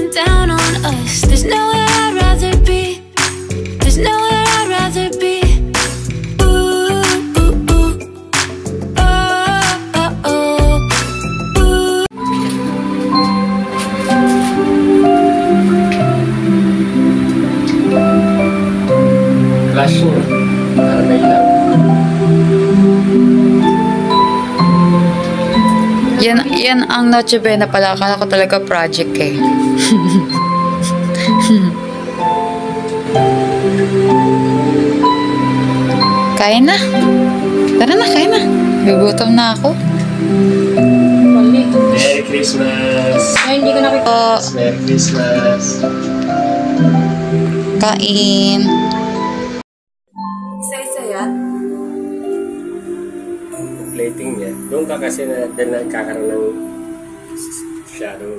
looking down on us. There's nowhere I'd rather be. There's nowhere I'd rather be. Ooh, ooh, ooh. Oh, oh, oh. Ooh. Flash mo. Para may ilaw. Yan ang Noche Buena pala. Akala ko talaga project eh. Kain na. Tara na, kain na. Gugutom na ako. Merry Christmas! Ay, hindi ko nakita. Merry Christmas! Kain. Isa-isa yan? Plating niya. Doon ka kasi na dahil nagkakaroon ng shadow.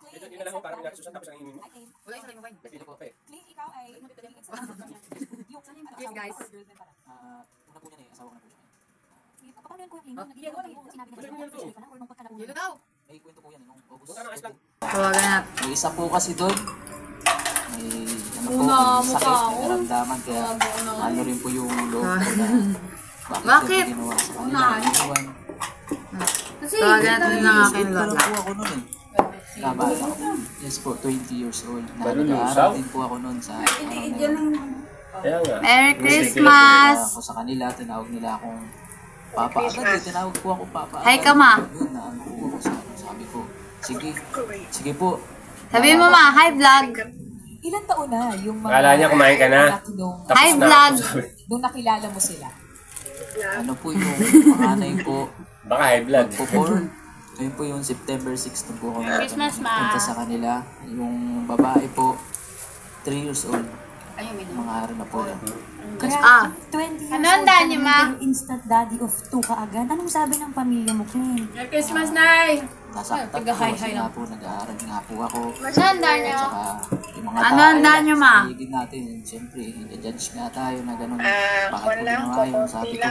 Ito din na lang ako parang nakasusan tapos ang imin mo. Wala yung saling mo wine. Nagpili ko pa eh. Ikaw ay Yes, guys. Una po niya na asawa ko na po siya. Paano yan, Kuya? Yelo lang po sinabi na Yelo daw! May kwento po yan nung August. Buka ng ice lang. Tawagan natin. May isa po kasi doon. May ano po, Una, may mukha sakit, ako. may naramdaman. Kaya ano rin po yung loob ko na Bakit? ito ginawa sa kanila. Tawagan natin ng aking Parang lola. po ako noon eh. Kabata ako. Yes po, 20 years old. Barun yung Nag-aaral usaw? din po ako noon sa araw na yun. Kaya nga. Merry Christmas! Ako sa kanila, tinawag nila akong Papa. Agad tinawag po ako Papa. Hi ka, Ma. Yun na ano po ako sabi ko. Sige, sige po. Sabihin mo, Ma. Hi, vlog. Ilan taon na yung mga... Akala niya kumain ka na. Tapos Hi, na vlog. ako sabi. Nung nakilala mo sila. Ano po yung panganay po. Baka high blood. Magpo-born. Ngayon po yung September 6 na po ako punta sa kanila. Yung babae po, 3 years old. Mga araw na po yan. Ah. 20 years Ano old ang ka daan niyo, na Ma? naging instant daddy of 2 kaagad. Anong sabi ng pamilya mo, Queen? Merry Christmas, Nay! Nasaktan po kasi nga po, nag-aaral nga po ako. Ano ang daan niyo? Tsaka yung mga Ano ang daan niyo, Ma? sa paligid natin, siyempre, i-judge nga tayo na gano'n. Bakit po ginawa yun? Sabi ko,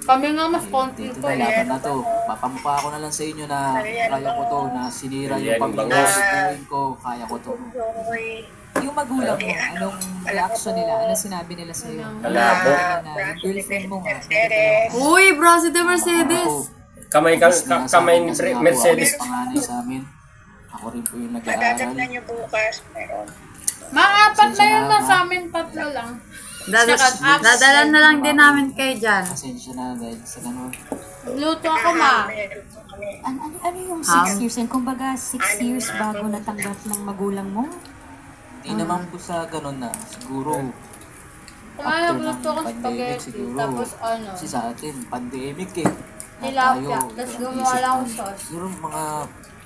Kami nga mas konti dito po na eh. laban na to. Papamukha ko na lang sa inyo na kaya ko to, na sinira yung Yan, pamilya bangos. bubuin ko, kaya ko to. Yung magulang mo, anong reaction nila? Ano sinabi nila sa'yo? Malabo. Na yung girlfriend mo nga. Uy, bro, si The Mercedes. Kamay ni Mercedes. Panganay sa amin. Ako rin po yung nag-aaral. Maapat na yun na sa amin, 3 lang. Dadalan na lang din namin kayo dyan. Pasensya na dahil sa ganun. Luto ako, Ma. Ano yung 6 years? And kumbaga, 6 years bago natanggap ng magulang mo? Hindi naman po sa ganun na. Siguro, Kaya after ng luto ako pandemic spaghetti. siguro. Tapos ano? Kasi sa atin, pandemic eh. Tilapia. Tapos gumawa lang ako sauce. Siguro mga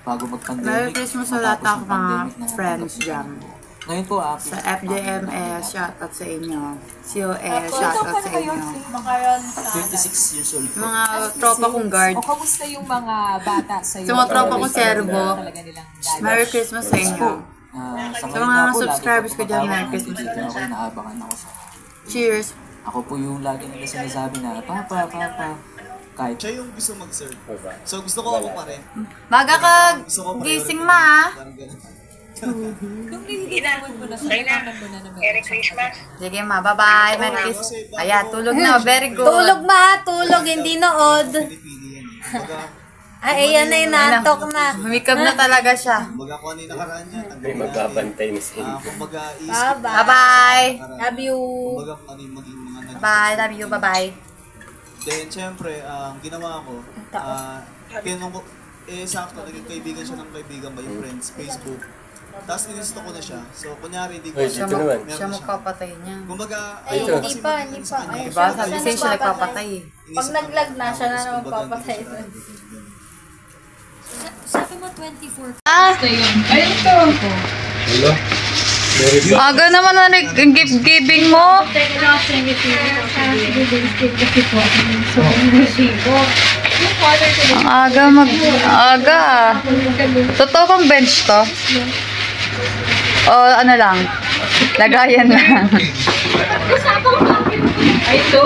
bago mag-pandemic. Merry Christmas sa lahat matapos ng ng mga pandemic na friends natanggap dyan. nila. Ngayon po, Sa FJMS, shoutout sa inyo. COS, shoutout sa inyo. 26 years old po. Mga tropa kong guard. O kamusta yung mga bata sa'yo? Sa mga tropa kong servo, Talaga nilang dahil. Merry Christmas sa inyo. Sa Sa mga subscribers ko dyan, Merry Christmas. Ako, naabangan ako sa... Cheers! Ako po yung lagi nila sinasabi na, Papa. Kahit Siya yung gusto mag-serve. So gusto ko ako pa rin. Maga ka gising ma. Parang ganun. Kung nililiwanag mo na, nalaman mo na na Merry Christmas. Sige ma, bye-bye. Merry Christmas. Ayan, tulog na. Very good. Tulog ma, tulog, hindi nood. Pinipili yan. Kumbaga, Ay, ayan na yung nantok na. Humikab na talaga siya. kumbaga kung ano yung nakaraan niya. May magbabantay ni Sil. Kumbaga, Bye-bye. Love you. Kumbaga kung ano yung maging mga Bye. Love you. Bye-bye. Then, syempre, ang ginawa ko, tinanong ko, sakto, naging kaibigan siya ng kaibigan ba, yung friends, Facebook. Tapos inisto ko na siya. So, kunyari, hindi ko Ay, dito naman. meron Siya na magpapatay niya. Kumbaga, Ay, ayoko hindi kasi pa, maging hindi sa pa. kanya. Ay, Diba? Sabi siya siya nagpapatay eh. Pag naglag na, siya na naman Kumbaga, papatay. hindi ko siya Sabi mo 24. Hello? Very good. Aga naman na gift giving mo. Ang aga. Totoo bang bench to? O ano lang? Lagayan lang. Ay, ito.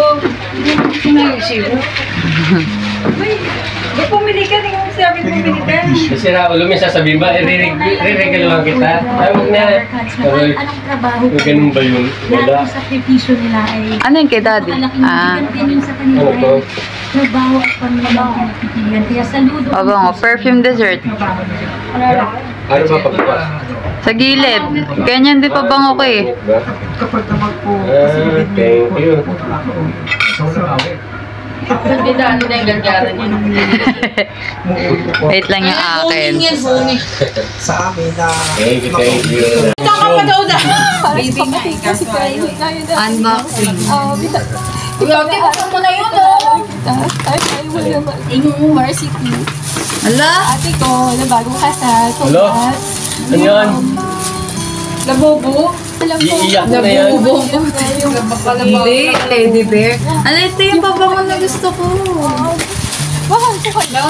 Ba't pumili ka? Hindi mo sabi pumili ka. Kasi Raulo, may sasabihin ba, re-regalohan kita. Ay, huwag na. Sabi, Anong trabaho yung ganun ba yun? Wala. Lahat ng sakripisyo nila ay Ano yung kay daddy? malaking Ah. bigyan din sa kanila Ano to? ay trabaho at pamilya ang pinagpipilian. Kaya saludo. Pabango, perfume dessert. Ano ba pagbukas? Sa gilid. Ganyan di pa bango ko eh. Ba? Thank you. Wait lang yung akin. Sa amin na... Thank you. Baby na, kasi kayo. Unboxing. Ibabalik mo na yun, Ay, wala naman. Yung varsity. Ala? Ate ko, na bagong kasal. Hello? Ano yun? Labobo? Iiyak na yan. Hindi, teddy bear. Ano ito yung pabango na gusto ko? Mahal ko kayo.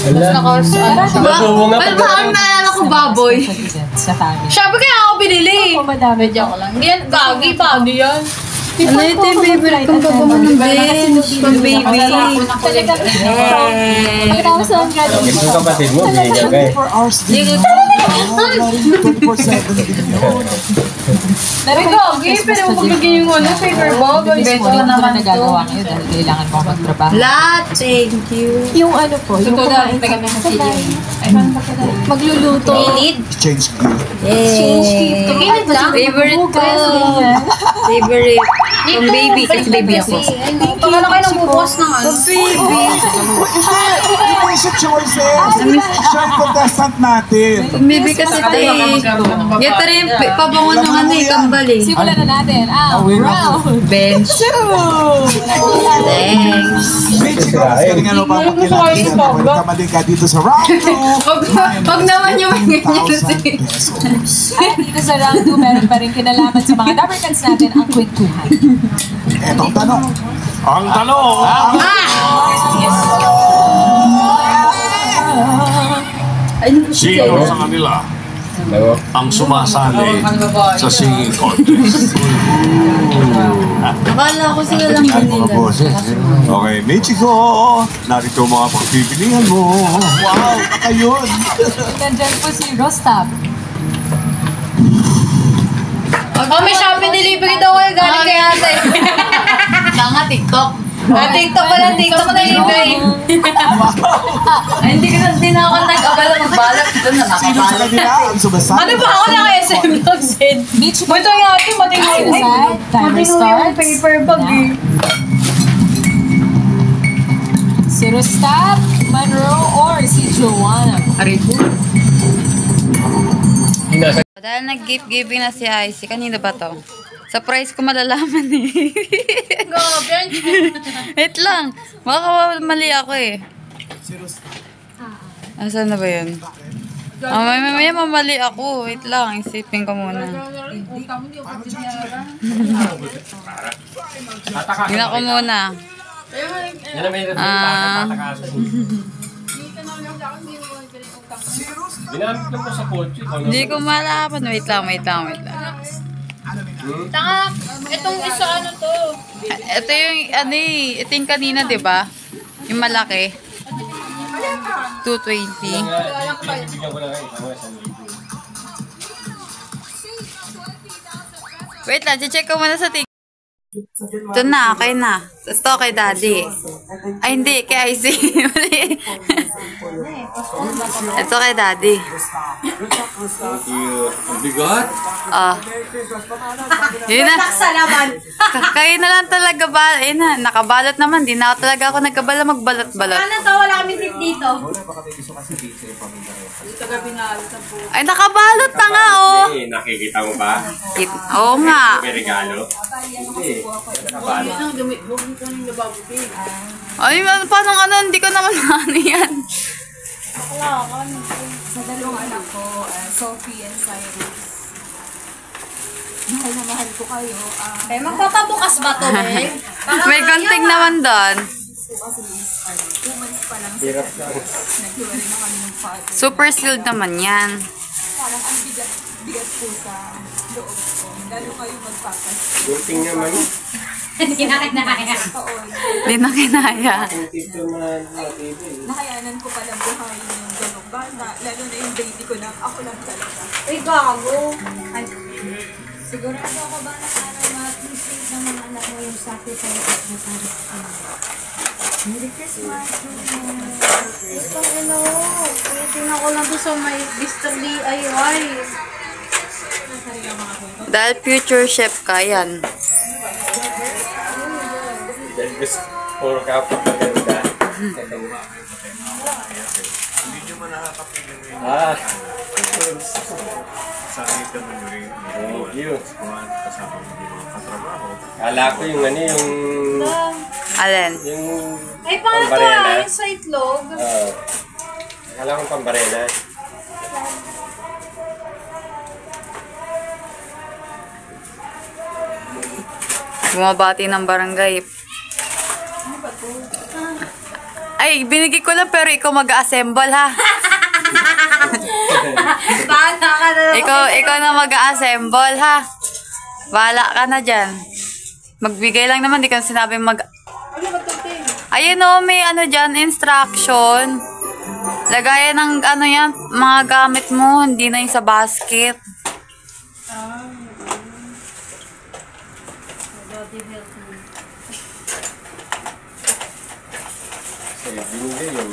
Wala. Nasubo nga Well, parang naalala ko baboy. Sa family. Siyempre kaya ako binili. Ako madami dyan ko lang. Yan, gagi pa. Ano yan? Ano ito yung favorite kong pabango ng bench? Pang baby. Talaga. Pagkakasalan ka din. Gusto yung kapatid mo, bigyan ka eh. Gagi, pero magbigay yung ano, favorite bag. Hindi ko naman nagagawa ngayon dahil kailangan mo magtrabaho. Lahat, thank you. Yung ano po, yung kumain sa bahay. Magluluto. Change gear. Kaginit lang. Favorite ko. Favorite. Pang baby, kasi baby ako. Pagkala kayo nang bubukas ng ano. Baby. Ano siya choices? Siya ang contestant natin. Pang baby kasi ito eh. Yan tara yung pabango ng ano eh, kambal eh. Simulan na natin. Round Bench. 2. Thanks. Mexico, galing ano pa pakilatin. Kamali ka dito sa round 2. Wag naman yung mga ganyan 9,000 pesos. At dito sa round 2, meron pa rin kinalaman sa mga Dabarkans natin ang kwentuhan. Etong tanong. Ang tanong. Sino sa kanila Ano? ang sumasali sa singing contest? Akala ko sila lang binila. Okay, Michiko, narito mga pagpipilihan mo. Wow, ayun. Nandyan po si Rostab. Oh, may Shopee delivery daw kayo galing kay ate. Tanga, TikTok. TikTok pala, TikTok na delivery. Hindi na ako nag-abala magbalak. Doon na Sino sa kanila ang sumasali? Ano ba ako lang SM Logsin? Beach Buto yung ate, matingo yun. Timer starts. Paper bag eh. Si Rostab, Monroe, or si Joanna. Aribo. Nasa Dahil nag-gift giving na si Icy, kanino ba to? Surprise ko malalaman eh. Go, bench! Wait lang. Baka mali ako eh. Asan na ba yun? Mamaya mamali ako. Wait lang, isipin ko muna. Tingnan ko muna. Yan ang may tatakasan. Ginamit ko sa kotse. Hindi ko malaman. Wait lang. Taka, itong isa ano to? Ito yung, ito yung kanina, di ba? Yung malaki. 220. Wait lang, check ko muna sa TikTok. Ito na, okay na. Ito kay Daddy. Ay, hindi, kay IC. Ito kay Daddy. Ang bigat. Yun na. Kayo na lang talaga ba? Ayun na, nakabalot naman. Di na talaga ako nagkabala magbalot-balot. Ano to? Wala kami tip dito. Ay, nakabalot na nga, oh. Eh, nakikita mo ba? Oo nga. May regalo. Ay, paano ano? Hindi ko naman ano yan. Sa dalawang anak ko, Sophie and Cyrus. Mahal na mahal ko kayo. Magpapabukas ba to, eh? May gunting naman doon. Kasi 2 months pa lang sila. Naghiwalay na kami ng father. Super sealed naman yan. Parang ang bigat po sa loob ko. Lalo kayo magpapas. Gunting naman. Hindi na kinaya. Hindi na kinaya. Nakayanan ko palang buhayin yung ganong bata. Lalo na yung baby ko na ako lang talaga. Ay, gago. Sigurado ako ba na para ma-appreciate ng mga anak mo yung sacrifice mo para sa kanila. Merry Christmas! Itong ano, tingnan ko lang to sa may Mr. DIY. Dahil future chef ka, yan. Puro kapot na ganda. Thank you. Kala ko yung ano, yung... Alin? Yung... Ay, paano to yung sa itlog? Kala ko pambarena. Bumabati ng barangay. Ay, binigay ko lang pero ikaw mag-assemble ha. Bahala ka na. Ikaw na mag-assemble ha. Bahala ka na dyan. Magbigay lang naman, di ka sinabi mag... Ayun o, may ano dyan, instruction. Lagayan ng ano yan, mga gamit mo, hindi na yung sa basket. Binigay yun.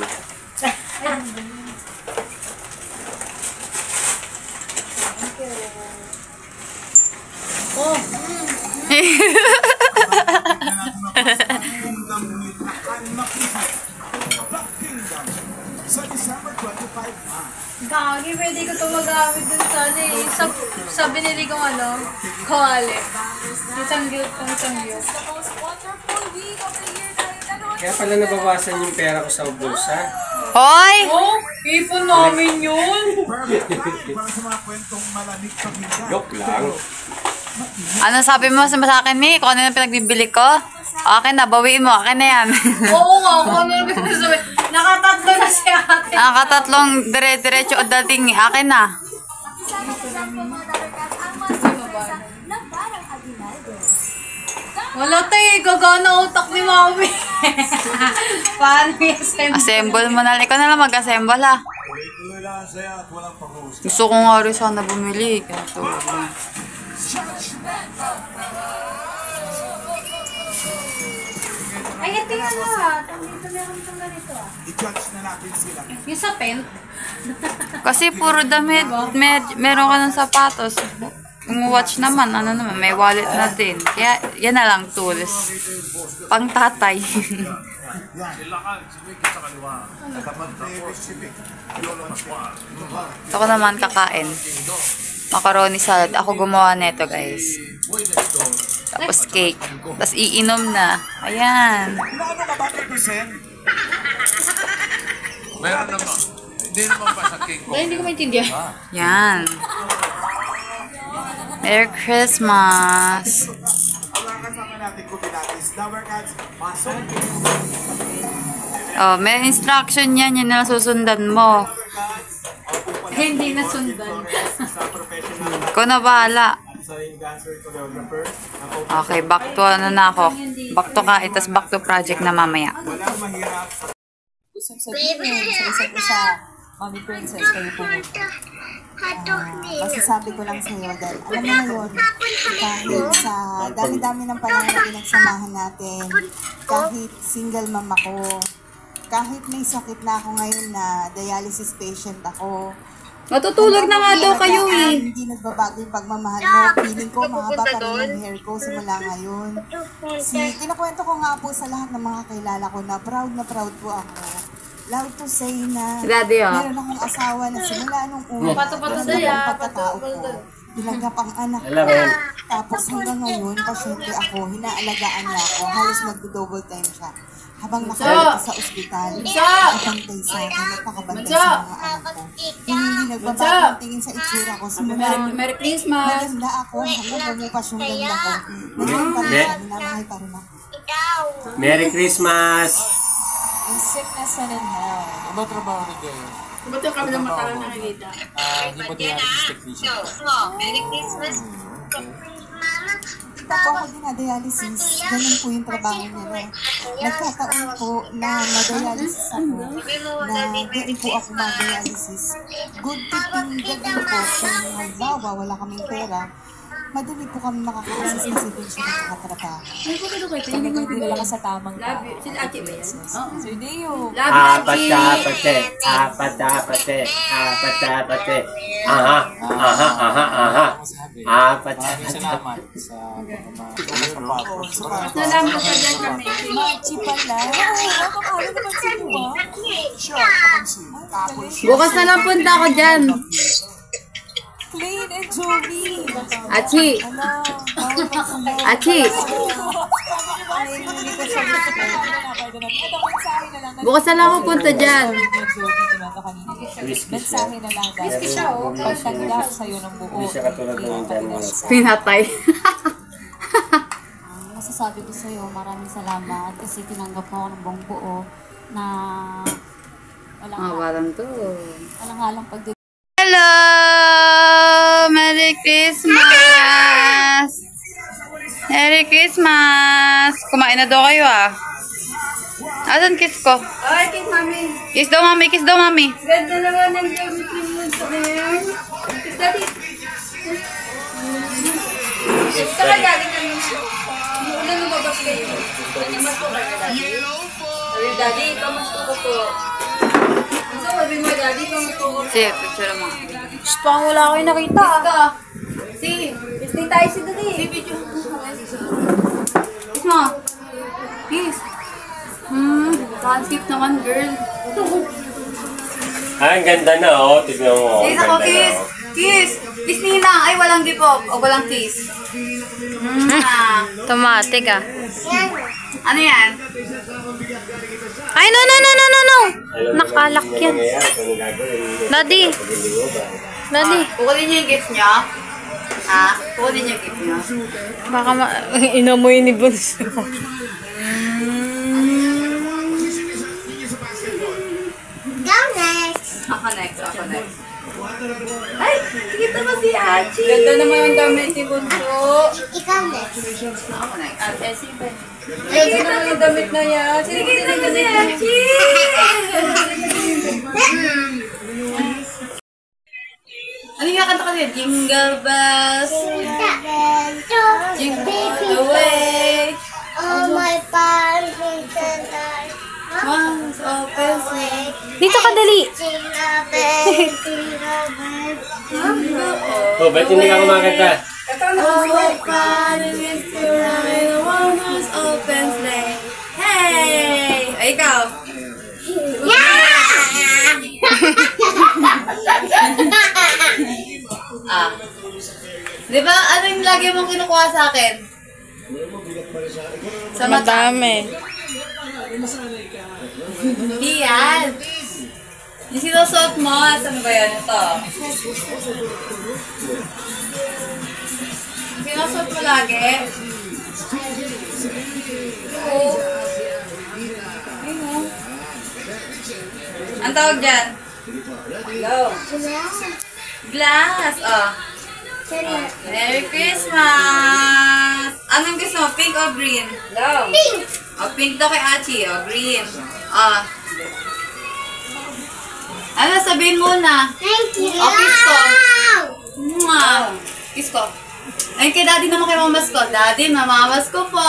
Gagi, pwede ko ito magamit dun sa ano eh. Sa binili kong ano, kawali. Isang cute. Kaya pala nabawasan yung pera ko sa bulsa. Hoy! Oh, ipon namin yun. Joke lang. Ano sabi mo sa akin ni? Kung ano yung pinagbibili ko? Akin na, bawiin mo. Akin na yan. Oo nga, kung ano yung sabi. Nakatatlo na si ate. Nakatatlong dire-diretso o dating. Akin na. Wala tayo, gagana utak ni Mami. Paano i-assemble? Assemble mo na. Ikaw na lang mag-assemble ha. Gusto ko nga rin sana bumili. Kaso Ay, ito yan ah. Dito meron itong ganito ah. I-judge na natin sila. Yung sa pen. kasi puro damit. Meron ka ng sapatos. Yung watch naman, ano naman, may wallet na din. Kaya, yan na lang tools. Pang tatay. Ako naman kakain. Macaroni salad. Ako gumawa neto, guys. Tapos cake. Tapos iinom na. Ayan. Ano ka ba, Percent? Meron na ba? Hindi naman pa sa cake ko. Hindi ko maintindihan. Yan. Merry Christmas. Oh, may instruction yan. Yan na susundan mo. Hindi na sundan. Ikaw na bahala. Okay, back to ano na ako. Back to ka, itas back to project na mamaya. Gusto sabihin sa isa't isa, Mommy Princess, kayo po. Masasabi ko lang sa iyo dahil alam mo ngayon, kahit sa dami-dami ng panahon na pinagsamahan natin, kahit single mom ako, kahit may sakit na ako ngayon na dialysis patient ako, Matutulog na nga daw kayo eh. Hindi nagbabago yung pagmamahal mo. Feeling ko mahaba pa rin yung hair ko simula ngayon. Kinakwento ko nga po sa lahat ng mga kilala ko na proud po ako. Loud to say na meron akong asawa na simula nung una. Pagkatao ko. Bilagap ang anak ko. Tapos hanggang ngayon, pasyente ako, hinaalagaan niya ako. Halos nagdo-double time siya. Habang nakalala sa ospital, nakabantay sa akin, nakakabantay sa mga anak ko. Hindi nagbabago tingin sa itsura ko. Simula, Merry Christmas! maganda ako, hanggang bumupas yung ganda ko. Naging pa rin ako, minamahal pa rin ako. Merry Christmas! In sickness and in health. Ano ba trabaho ni Gayo? Ba't yung kami ng mata lang nakikita? Hindi po dialysis technician. Merry Christmas! Kita po ako dinadialysis. Ganun po yung trabaho niya. No? Nagkataon po na madialysis ako. Na doon po ako madialysis. Good thing gabi po kung halimbawa wala kaming pera. Madali po kami makaka-assist kasi doon siya nakakatrabaho. Hindi lang sa tamang tao. Sila ate ba yan? Sir Deo. Apat-apate. Aha. Maraming salamat sa pagmamahal. Salamat ka dyan kami. Machi pala. Makakalo naman sa iwa. Bukas na lang punta ako dyan. Clean and Joey. Achi. Achi. Bukas na lang ako punta dyan. Mensahe na lang dahil pagtanggap sa'yo ng buo. Hindi siya katulad ng Pinatay. Masasabi ko sa'yo, maraming salamat kasi tinanggap mo ako ng buong buo na Parang to. walang pagdito. Hello! Merry Christmas! Merry Christmas! Kumain na daw kayo ah. Asan kiss ko? Ay, kiss mami. Kiss daw mami, kiss daw mami. Ganda naman ng gamit mo sa akin. Kiss daddy. Saka galing kami. Muna lumabas kayo. Mas po kayo daddy. Sabi daddy, kamusta ko po? Sabi mo daddy, kamusta ko po? Sige, picture mo. Parang wala kayo nakita. Si, stay tayo si daddy. Si video. Kiss mo. Kiss. Concept naman, girl. Ang ganda na, oh. Tignan mo. Kiss ako, kiss. Kiss. Kiss nila. Ay, walang dipop. O, walang kiss. Automatic ah. Ano yan? Ay, no. Nakalak yan. Daddy. Kukunin niyo yung gift niyo? Ha? Kukunin niyo yung gift niyo? Baka inamoy ni Bunso. Ako next. Ay, kita ba si Hachi? Ganda naman yung damit ni Bunso. Ikaw next. Ako next. Ganda naman yung damit na yan. Kita ba si Hachi? Ano yung kanta ka niya? Jingle bells. Jingle all the way. Oh my parents and I. Once open sleigh. Dito ka dali. Jingle bells, jingle bells. Oh, ba't hindi ka kumakanta? Oh my father is to ride a one-horse open sleigh. Hey! Ay, ikaw. Di ba, ano yung lagi mong kinukuha sa akin? Sa mata. Madami. Hindi yan. Yung sinusuot mo, saan ba yan ito? Sinusuot mo lagi? Oo. Ayun. Ang tawag dyan? Go. Glass. Oh. Merry Christmas! Anong gusto mo? Pink o green? Go. Pink. Oh, pink daw kay Achi. Oh, green. Oh. Ano, sabihin muna. Thank you. Oh, kiss ko. Mwah. Kiss ko. Ay, kay daddy naman kay mamas ko. Daddy, mamamas ko po.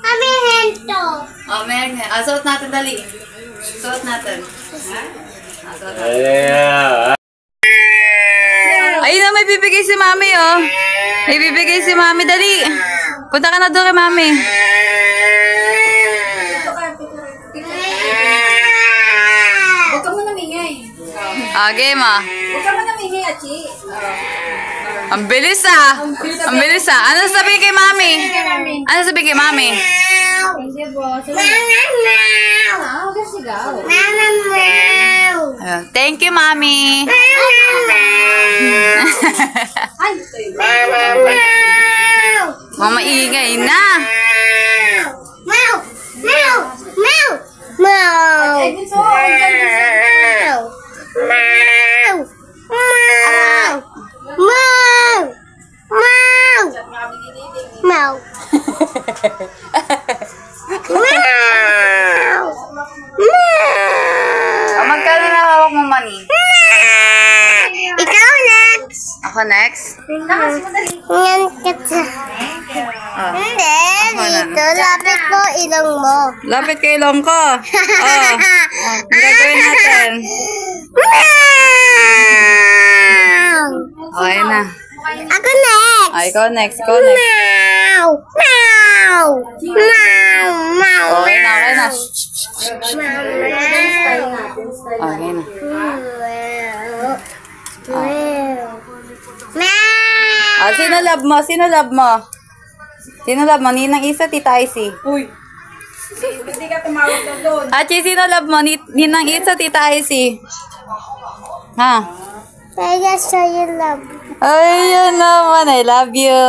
Kami hento. Oh, meron nga. Suot natin, dali. Suot natin. Suot natin. Yeah. Ayun na, may bibigay si mami, oh. May bibigay si mami, dali. Punta ka na doon kay mami. Huwag ka mo namingay. Game, ah. Huwag ka mo namingay, Achi. Ang bilis, ah. Ang bilis, ah. Ano sabihin kay mami? Ano sabihin kay mami? Hindi po. Huwag ka sigaw. Ayun. Thank you, mami. Mama, ingay na. Magkano na hawak mo, mani? Ikaw next. Ako next? Yan kita. Hindi, dito. Lapit mo ilong mo. Lapit kay ilong ko. Oh. Ang gagawin natin. Okay na. Ako next. Ay, ikaw next. Ikaw next. Meow. Meow. Meow. Meow. Okay na, okay na. Meow. Okay na. Meow. Sino love mo? Sino love mo? Sino love mo? Ninang Isa, Tita Icy. Uy. Hindi ka tumawag na doon. Achi, sino love mo? Ninang Isa, Tita Icy. Ha? Kaya sa'yo love. Ayun naman. I love you.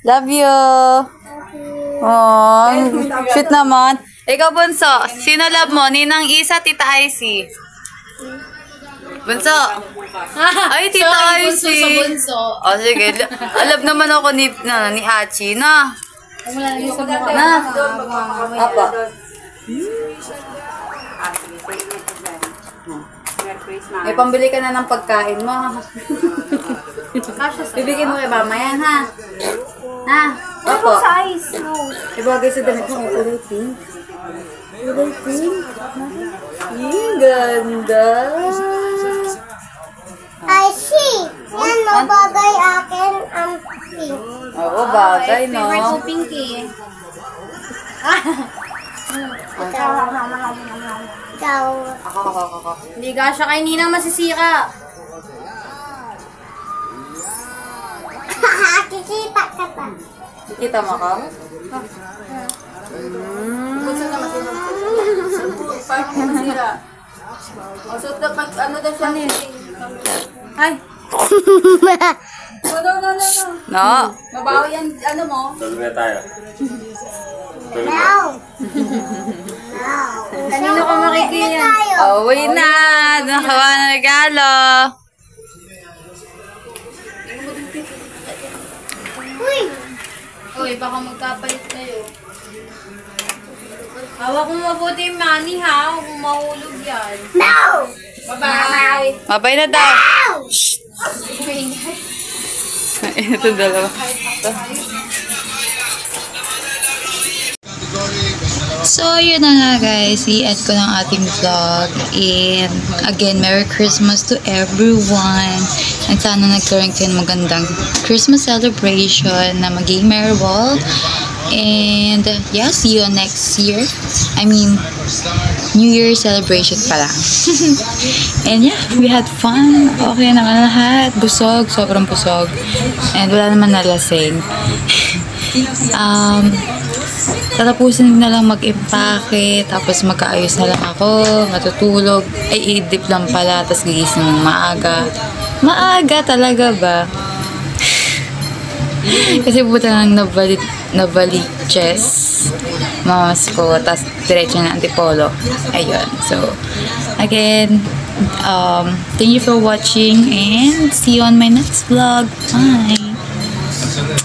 Love you. Oh, shoot naman. Ikaw, Bunso. Sino love mo? Ninang Isa, Tita Icy. Bunso. Ay, Tita Icy. Oh, sige. Love naman ako ni Achi na. Na. Apa. May pambili ka na ng pagkain mo. Bibigyan mo kay mama yan, ha? Ha? Opo. Ibagay sa damit mo. Kulay pink. Kulay pink. Ganda. I see. Yan, no, bagay akin ang pink. Oo, bagay, no? Favorite ko pinky. Ikaw. Ako. Hindi ka siya kay Ninang masisira. Kikita ka pa. Kikita mo ka? Gusto na masinong. Paano ko masira? O, so, ano daw siya? Ay! No. No. Mabaho yan, ano mo? Tulog na tayo. Meow. Kanino ka makikita? Uwi na. Nakawa na regalo. Uy, baka magkapalit tayo. Hawak mo mabuti yung money, ha? Huwag mo mahulog yan. No! Bye-bye! Mabay na daw. Ito dalawa. So, yun na nga guys. I-end ko ng ating vlog. And again, Merry Christmas to everyone. And sana nagkaroon kayo ng magandang Christmas celebration na maging Merry World. And yeah, see you next year. I mean, New Year celebration pala. And yeah, we had fun. Okay naman lahat. Busog, sobrang busog. And wala naman nalasing. tatapusin na lang mag-impake, tapos magkaayos na lang ako, matutulog, ay idip lang pala, tapos gigising ng maaga. Maaga talaga ba? Kasi pupunta lang Novaliches, mamas ko, tapos diretso na Antipolo. Ayun. So, again, thank you for watching and see you on my next vlog. Bye!